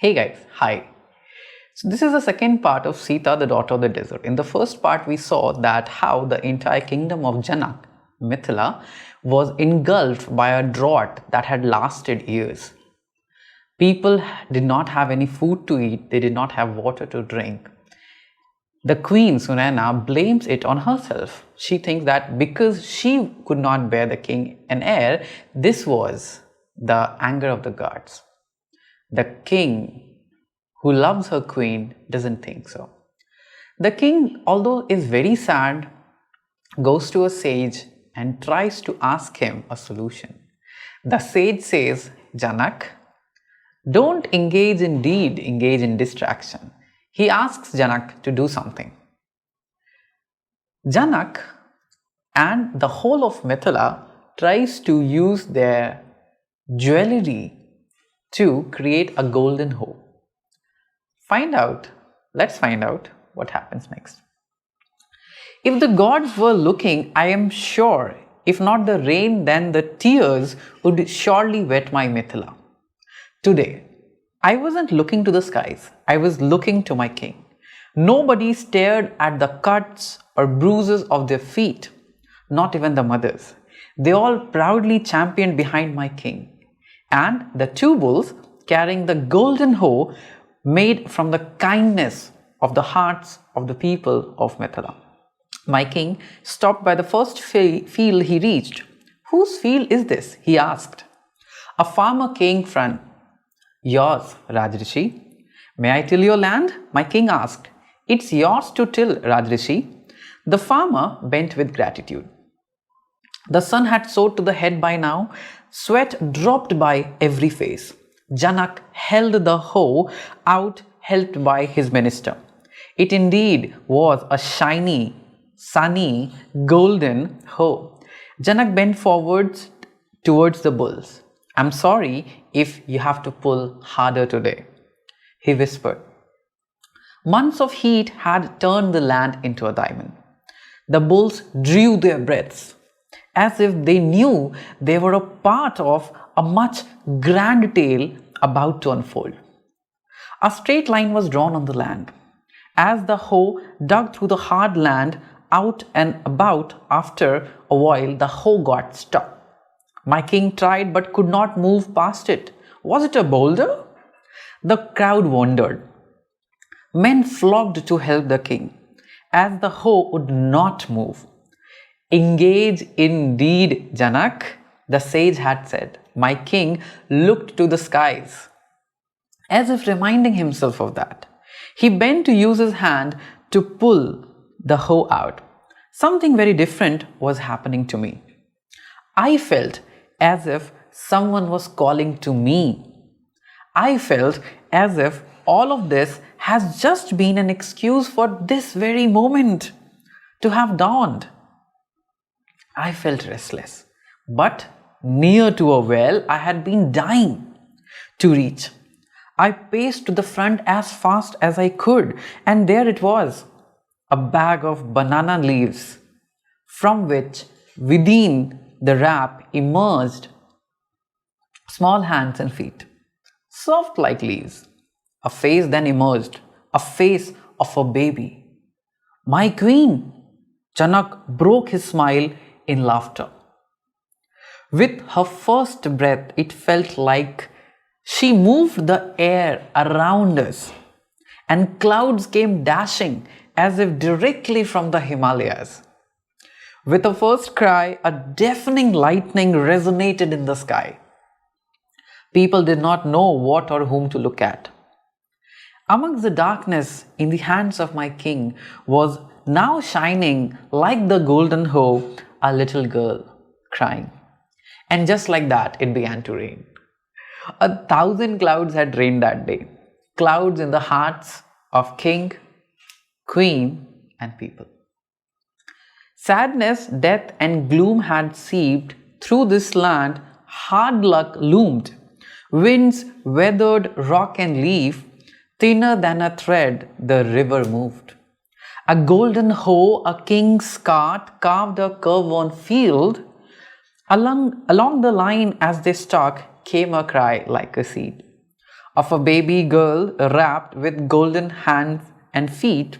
Hey guys, hi. So this is the second part of Sita, the daughter of the desert. In the first part, we saw that how the entire kingdom of Janak, Mithila, was engulfed by a drought that had lasted years. People did not have any food to eat, they did not have water to drink. The queen Sunaina blames it on herself. She thinks that because she could not bear the king and heir, this was the anger of the gods. The king who loves her queen doesn't think so. The king, although is very sad, goes to a sage and tries to ask him a solution. The sage says, Janak, don't engage in deed, engage in distraction. He asks Janak to do something. Janak and the whole of Mithila tries to use their jewelry to create a golden hoe. Let's find out what happens next. If the gods were looking, I am sure, if not the rain, then the tears would surely wet my Mithila. Today, I wasn't looking to the skies, I was looking to my king. Nobody stared at the cuts or bruises of their feet, not even the mothers. They all proudly championed behind my king. And the two bulls carrying the golden hoe made from the kindness of the hearts of the people of Mithila. My king stopped by the first field he reached. Whose field is this? He asked. A farmer king friend. Yours, Rajrishi. May I till your land? My king asked. It's yours to till, Rajrishi. The farmer bent with gratitude. The sun had soared to the head by now. Sweat dropped by every face. Janak held the hoe out, helped by his minister. It indeed was a shiny, sunny, golden hoe. Janak bent forwards towards the bulls. I'm sorry if you have to pull harder today, he whispered. Months of heat had turned the land into a diamond. The bulls drew their breaths, as if they knew they were a part of a much grand tale about to unfold. A straight line was drawn on the land. As the hoe dug through the hard land out and about, after a while the hoe got stuck. My king tried but could not move past it. Was it a boulder? The crowd wondered. Men flocked to help the king, as the hoe would not move. Engage in deed, Janak, the sage had said. My king looked to the skies, as if reminding himself of that. He bent to use his hand to pull the hoe out. Something very different was happening to me. I felt as if someone was calling to me. I felt as if all of this has just been an excuse for this very moment to have dawned. I felt restless, but near to a well I had been dying to reach. I paced to the front as fast as I could, and there it was, a bag of banana leaves, from which within the wrap emerged small hands and feet, soft like leaves. A face then emerged, a face of a baby. My queen! Janak broke his smile in laughter. With her first breath, it felt like she moved the air around us, and clouds came dashing as if directly from the Himalayas. With her first cry, a deafening lightning resonated in the sky. People did not know what or whom to look at. Amongst the darkness, in the hands of my king, was now shining like the golden hoe a little girl crying. And just like that, it began to rain. 1,000 clouds had rained that day. Clouds in the hearts of king, queen, and people. Sadness, death, and gloom had seeped through this land. Hard luck loomed. Winds weathered rock and leaf. Thinner than a thread, the river moved. A golden hoe, a king's cart, carved a curve on field. Along the line as they stuck came a cry like a seed. of a baby girl wrapped with golden hands and feet,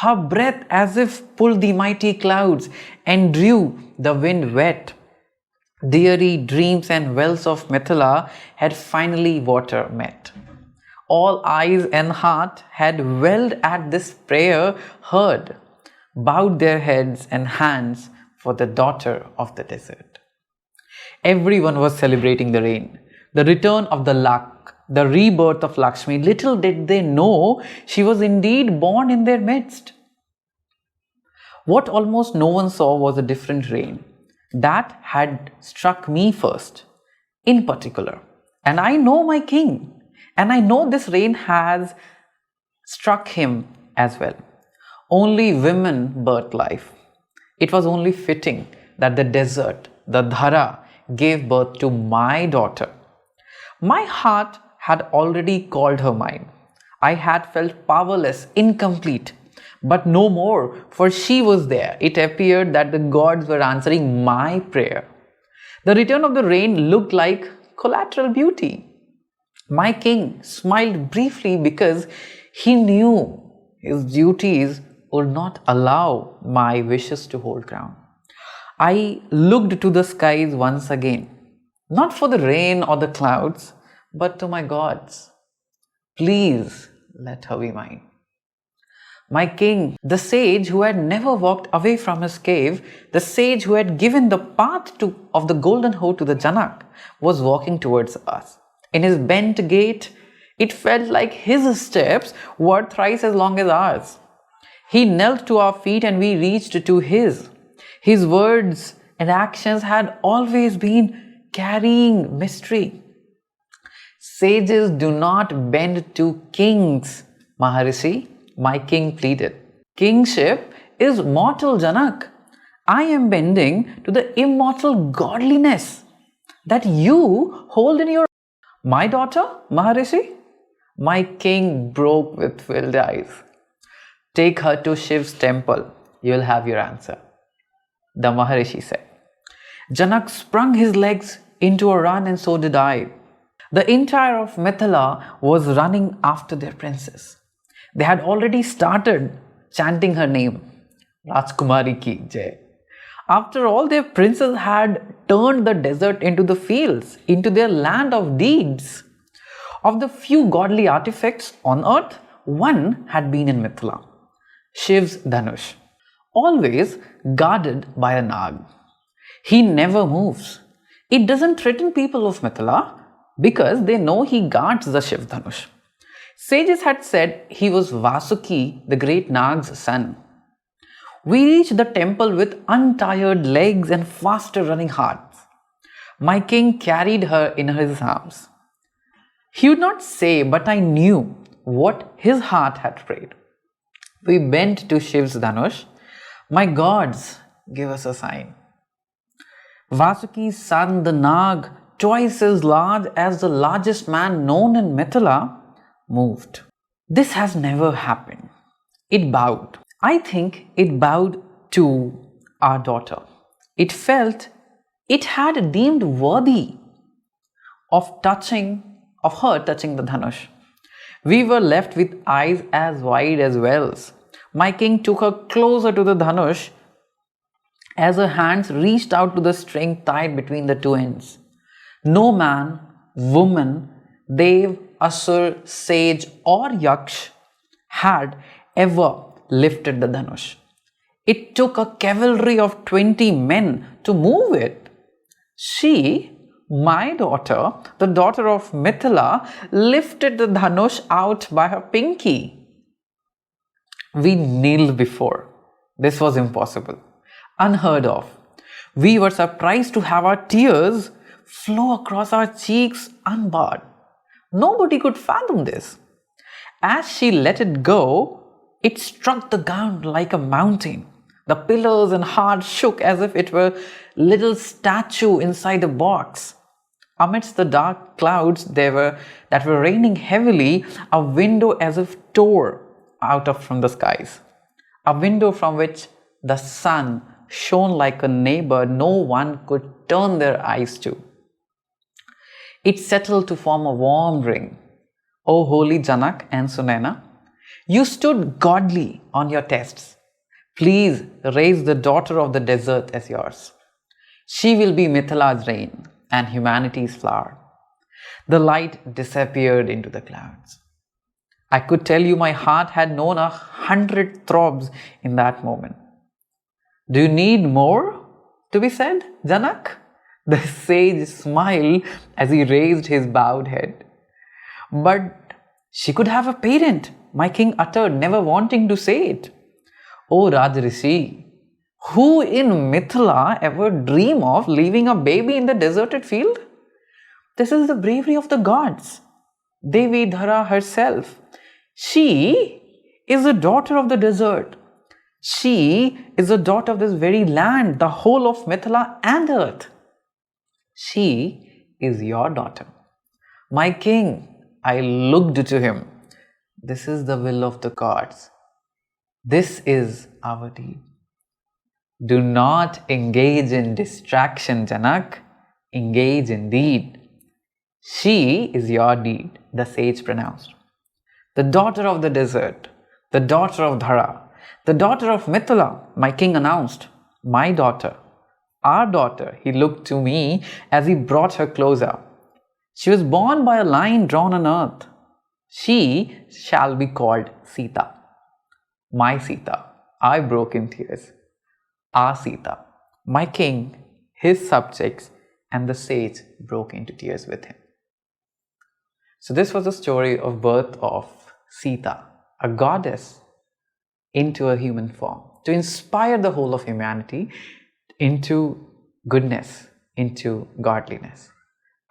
her breath as if pulled the mighty clouds and drew the wind wet. Deary dreams and wells of Mithila had finally water met. All eyes and heart had welled at this prayer heard, bowed their heads and hands for the daughter of the desert. Everyone was celebrating the rain, the return of the luck, the rebirth of Lakshmi. Little did they know she was indeed born in their midst. What almost no one saw was a different rain that had struck me first, in particular. And I know my king, and I know this rain has struck him as well. Only women birth life. It was only fitting that the desert, the Dhara, gave birth to my daughter. My heart had already called her mine. I had felt powerless, incomplete, but no more, for she was there. It appeared that the gods were answering my prayer. The return of the rain looked like collateral beauty. My king smiled briefly because he knew his duties would not allow my wishes to hold ground. I looked to the skies once again, not for the rain or the clouds, but to my gods. Please let her be mine. My king, the sage who had never walked away from his cave, the sage who had given the path of the golden hoe to the Janak, was walking towards us. In his bent gait, it felt like his steps were thrice as long as ours. He knelt to our feet and we reached to his. His words and actions had always been carrying mystery. Sages do not bend to kings, Maharishi, my king pleaded. Kingship is mortal, Janak. I am bending to the immortal godliness that you hold in your... My daughter, Maharishi? My king broke with filled eyes. Take her to Shiv's temple. You will have your answer, the Maharishi said. Janak sprung his legs into a run and so did I. The entire of Mithila was running after their princess. They had already started chanting her name, Rajkumari ki jai. After all, their princes had turned the desert into the fields, into their land of deeds. Of the few godly artifacts on earth, one had been in Mithila, Shiv's Dhanush, always guarded by a Nag. He never moves. It doesn't threaten people of Mithila because they know he guards the Shiv Dhanush. Sages had said he was Vasuki, the great Nag's son. We reached the temple with untired legs and faster running hearts. My king carried her in his arms. He would not say, but I knew what his heart had prayed. We bent to Shiv's Dhanush. My gods, give us a sign. Vasuki's son, the Nag, twice as large as the largest man known in Mithila, moved. This has never happened. It bowed. I think it bowed to our daughter. It felt it had deemed worthy of her touching the Dhanush. We were left with eyes as wide as wells. My king took her closer to the Dhanush as her hands reached out to the string tied between the two ends. No man, woman, Dev, Asur, sage or Yaksh had ever lifted the Dhanush. It took a cavalry of 20 men to move it. She, my daughter, the daughter of Mithila, lifted the Dhanush out by her pinky. We kneeled before. This was impossible, unheard of. We were surprised to have our tears flow across our cheeks unbarred. Nobody could fathom this. As she let it go, it struck the ground like a mountain. The pillars and heart shook as if it were a little statue inside a box. Amidst the dark clouds that were raining heavily, a window as if tore out from the skies. A window from which the sun shone like a neighbor no one could turn their eyes to. It settled to form a warm ring. O holy Janak and Sunaina, you stood godly on your tests. Please raise the daughter of the desert as yours. She will be Mithila's rain and humanity's flower. The light disappeared into the clouds. I could tell you my heart had known 100 throbs in that moment. Do you need more to be said, Janak? The sage smiled as he raised his bowed head. But she could have a parent, my king uttered, never wanting to say it. O Rajrishi, who in Mithila ever dream of leaving a baby in the deserted field? This is the bravery of the gods. Devi Dhara herself. She is the daughter of the desert. She is the daughter of this very land, the whole of Mithila and earth. She is your daughter. My king, I looked to him. This is the will of the gods. This is our deed. Do not engage in distraction, Janak. Engage in deed. She is your deed, the sage pronounced. The daughter of the desert, the daughter of Dhara, the daughter of Mithila, my king announced. My daughter, our daughter, he looked to me as he brought her closer. She was born by a line drawn on earth. She shall be called Sita. My Sita. I broke in tears. Our Sita. My king, his subjects, and the sage broke into tears with him. So this was the story of birth of Sita, a goddess into a human form, to inspire the whole of humanity into goodness, into godliness.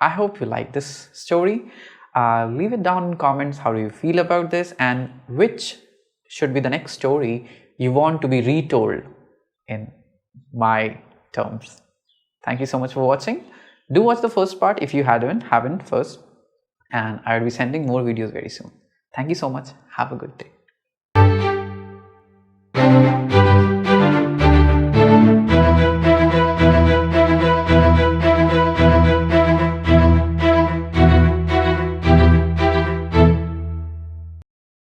I hope you like this story. Leave it down in comments. How do you feel about this, and which should be the next story you want to be retold in my terms. Thank you so much for watching. Do watch the first part if you haven't first, and I'll be sending more videos very soon. Thank you so much. Have a good day.